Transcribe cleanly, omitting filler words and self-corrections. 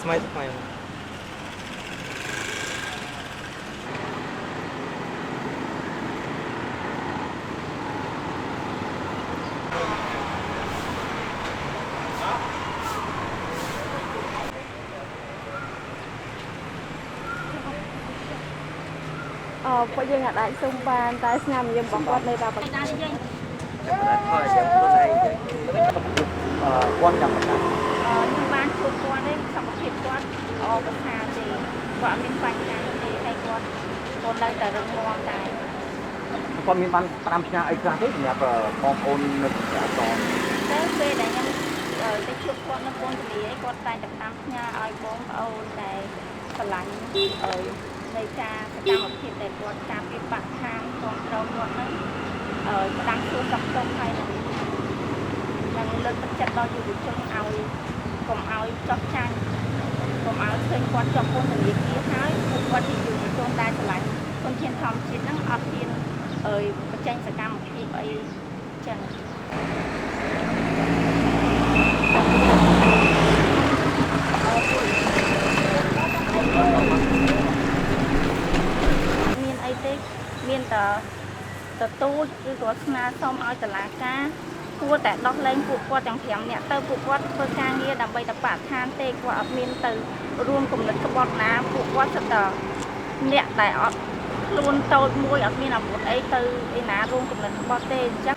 ស្មៃស្មៃពួកយើងអាចសុំបានតែស្នាមញញឹមរបស់គាត់នៅតែប៉ុណ្ណឹងយើងហើយយ៉ាងខ្លួនឯងគាត់យ៉ាងប៉ុណ្ណាខ្ញុំបានជួបគាត់ទេសុខភាពគាត់ល្អប្រសើរទេគាត់អត់មានបញ្ហាទេតែគាត់នៅតែរឹងមាំដែរគាត់មានបាន5ឆ្នាំអីខ្លះទេសម្រាប់បងប្អូននៅក្នុងសាកលទៅពេលដែលខ្ញុំទៅជួបគាត់នៅពន្ធនាគារគាត់តែងតែតាមផ្ញើឲ្យបងប្អូនដែលស្រឡាញ់នៃការសកម្មភាពដែលគាត់ការពីបរិស្ថានគ្រប់គ្រងគាត់ហ្នឹងផ្ដាំសួរសង្គមហើយនឹងលើកទឹកចិត្តដល់យុវជនឲ្យកុំឲ្យចោះចាញ់កុំឲ្យឃើញគាត់ជាប់ពន្ធនាគារហើយពួកគាត់ជាយុវជនដែលឆ្លាញ់ធនធានធម្មជាតិហ្នឹងអត់មានបញ្ចេញសកម្មភាពអីចឹងមានអីទេមានតែទូចឬក៏ស្នើសុំឲ្យតុលាការគួរតែដោះលែងពួកគាត់ទាំង5នាក់ទៅពួកគាត់ធ្វើការងារដើម្បីតែបរិស្ថានទេគាត់អត់មានទៅរួមគំនិតក្បត់ណាពួកគាត់សិតតែអ្នកដែលអត់ខ្លួនតូចមួយអត់មានអាវុធអីទៅឯណារួមគំនិតក្បត់ទេអញ្ចឹង